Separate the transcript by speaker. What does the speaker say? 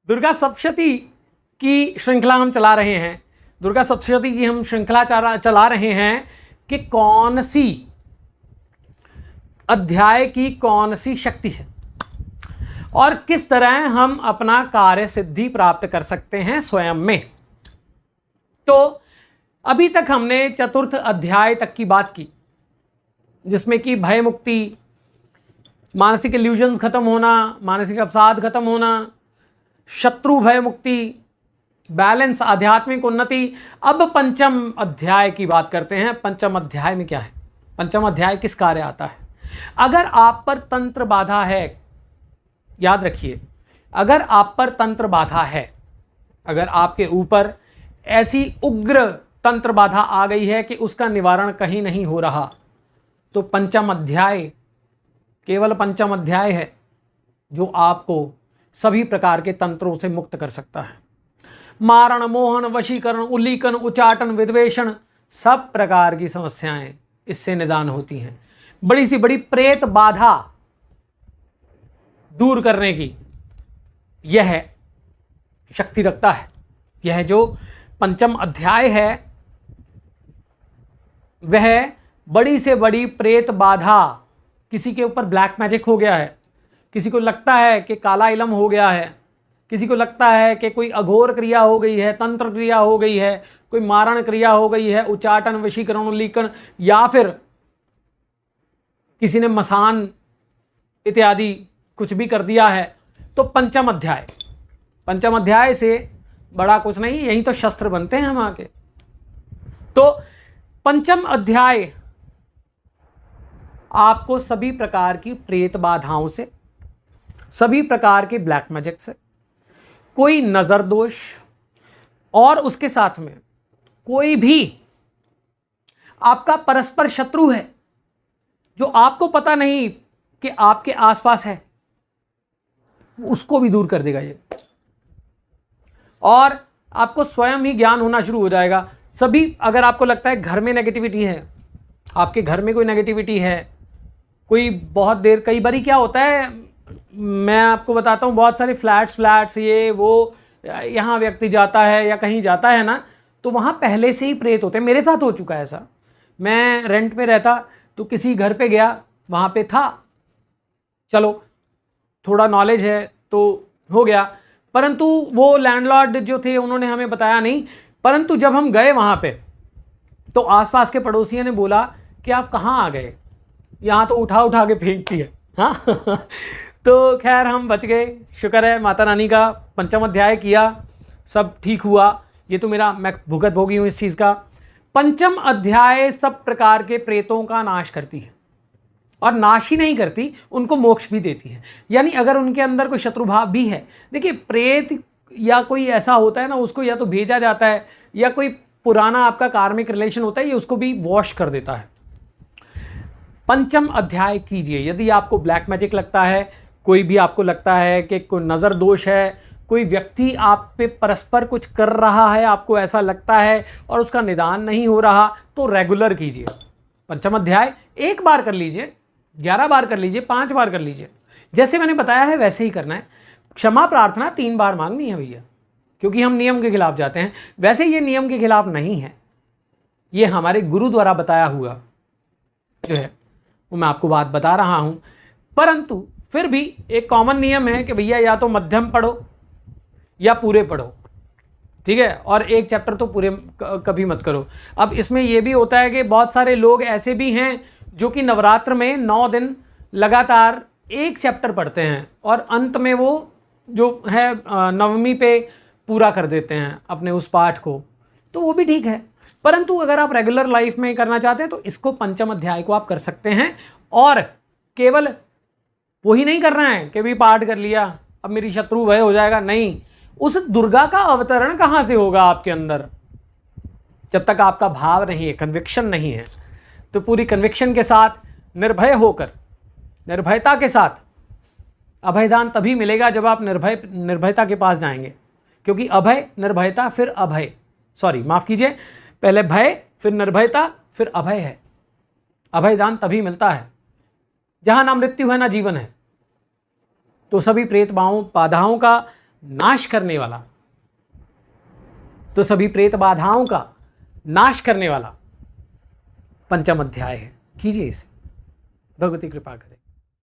Speaker 1: दुर्गा सप्तशती की श्रृंखला हम चला रहे हैं। दुर्गा सप्तशती की हम श्रृंखला चला रहे हैं कि कौन सी अध्याय की कौन सी शक्ति है और किस तरह हम अपना कार्य सिद्धि प्राप्त कर सकते हैं स्वयं में। तो अभी तक हमने चतुर्थ अध्याय तक की बात की, जिसमें कि भय मुक्ति, मानसिक इल्यूजन्स खत्म होना, मानसिक अवसाद खत्म होना, शत्रु भय मुक्ति, बैलेंस, आध्यात्मिक उन्नति। अब पंचम अध्याय की बात करते हैं। पंचम अध्याय में क्या है? पंचम अध्याय किस कार्य आता है? अगर आप पर तंत्र बाधा है, याद रखिए, अगर आप पर तंत्र बाधा है, अगर आपके ऊपर ऐसी उग्र तंत्र बाधा आ गई है कि उसका निवारण कहीं नहीं हो रहा, तो पंचम अध्याय, केवल पंचम अध्याय है जो आपको सभी प्रकार के तंत्रों से मुक्त कर सकता है। मारण, मोहन, वशीकरण, उल्लीकन, उच्चाटन, विद्वेषण, सब प्रकार की समस्याएं इससे निदान होती हैं। बड़ी सी बड़ी प्रेत बाधा दूर करने की यह शक्ति रखता है। यह जो पंचम अध्याय है वह बड़ी से बड़ी प्रेत बाधा, किसी के ऊपर ब्लैक मैजिक हो गया है, किसी को लगता है कि काला इलम हो गया है, किसी को लगता है कि कोई अघोर क्रिया हो गई है, तंत्र क्रिया हो गई है, कोई मारण क्रिया हो गई है, उच्चाटन, वशीकरण, उल्लीकन, या फिर किसी ने मसान इत्यादि कुछ भी कर दिया है, तो पंचम अध्याय, पंचम अध्याय से बड़ा कुछ नहीं, यही तो शस्त्र बनते हैं हम आके। तो पंचम अध्याय आपको सभी प्रकार की प्रेत बाधाओं से, सभी प्रकार के ब्लैक मैजिक से, कोई नजर दोष और उसके साथ में कोई भी आपका परस्पर शत्रु है जो आपको पता नहीं कि आपके आसपास है, उसको भी दूर कर देगा ये। और आपको स्वयं ही ज्ञान होना शुरू हो जाएगा। सभी, अगर आपको लगता है घर में नेगेटिविटी है, आपके घर में कोई नेगेटिविटी है, कोई बहुत देर, कई बारी क्या होता है, मैं आपको बताता हूँ, बहुत सारे फ्लैट्स ये वो, यहाँ व्यक्ति जाता है या कहीं जाता है ना, तो वहाँ पहले से ही प्रेत होते हैं। मेरे साथ हो चुका है ऐसा। मैं रेंट पे रहता तो किसी घर पे गया, वहाँ पे था, चलो थोड़ा नॉलेज है तो हो गया, परंतु वो लैंडलॉर्ड जो थे उन्होंने हमें बताया नहीं। परंतु जब हम गए वहाँ पे तो आसपास के पड़ोसियों ने बोला कि आप कहाँ आ गए, यहाँ तो उठा उठा के फेंकती है। हाँ तो खैर हम बच गए, शुक्र है माता रानी का। पंचम अध्याय किया, सब ठीक हुआ। ये तो मैं भुगत भोगी हूँ इस चीज़ का। पंचम अध्याय सब प्रकार के प्रेतों का नाश करती है, और नाश ही नहीं करती, उनको मोक्ष भी देती है। यानी अगर उनके अंदर कोई शत्रुभाव भी है, देखिए प्रेत या कोई ऐसा होता है ना, उसको या तो भेजा जाता है या कोई पुराना आपका कार्मिक रिलेशन होता है, ये उसको भी वॉश कर देता है। पंचम अध्याय कीजिए। यदि आपको ब्लैक मैजिक लगता है, कोई भी आपको लगता है कि कोई नज़र दोष है, कोई व्यक्ति आप पे परस्पर कुछ कर रहा है, आपको ऐसा लगता है और उसका निदान नहीं हो रहा, तो रेगुलर कीजिए। पंचम अध्याय 1 बार कर लीजिए, 11 बार कर लीजिए, 5 बार कर लीजिए, जैसे मैंने बताया है वैसे ही करना है। क्षमा प्रार्थना 3 बार मांगनी है भैया, क्योंकि हम नियम के खिलाफ जाते हैं। वैसे ये नियम के खिलाफ नहीं है, ये हमारे गुरु द्वारा बताया हुआ जो है वो मैं आपको बात बता रहा हूं। परंतु फिर भी एक कॉमन नियम है कि भैया या तो मध्यम पढ़ो या पूरे पढ़ो, ठीक है, और एक चैप्टर तो पूरे कभी मत करो। अब इसमें यह भी होता है कि बहुत सारे लोग ऐसे भी हैं जो कि नवरात्र में 9 दिन लगातार एक चैप्टर पढ़ते हैं और अंत में वो जो है नवमी पे पूरा कर देते हैं अपने उस पाठ को, तो वो भी ठीक है। परंतु अगर आप रेगुलर लाइफ में करना चाहते हैं तो इसको पंचम अध्याय को आप कर सकते हैं। और केवल वही नहीं करना है कि भी पाठ कर लिया अब मेरी शत्रु भय हो जाएगा, नहीं। उस दुर्गा का अवतरण कहाँ से होगा आपके अंदर, जब तक आपका भाव नहीं है, कन्विक्शन नहीं है। तो पूरी कन्विक्शन के साथ, निर्भय होकर, निर्भयता के साथ अभयदान तभी मिलेगा जब आप निर्भयता के पास जाएंगे। क्योंकि अभय, निर्भयता, फिर अभय, सॉरी माफ कीजिए, पहले भय, फिर निर्भयता, फिर अभय है। अभयदान तभी मिलता है जहां ना मृत्यु है ना जीवन है। तो सभी प्रेत बाधाओं का नाश करने वाला, तो सभी प्रेत बाधाओं का नाश करने वाला पंचम अध्याय है। कीजिए इसे, भगवती कृपा करे।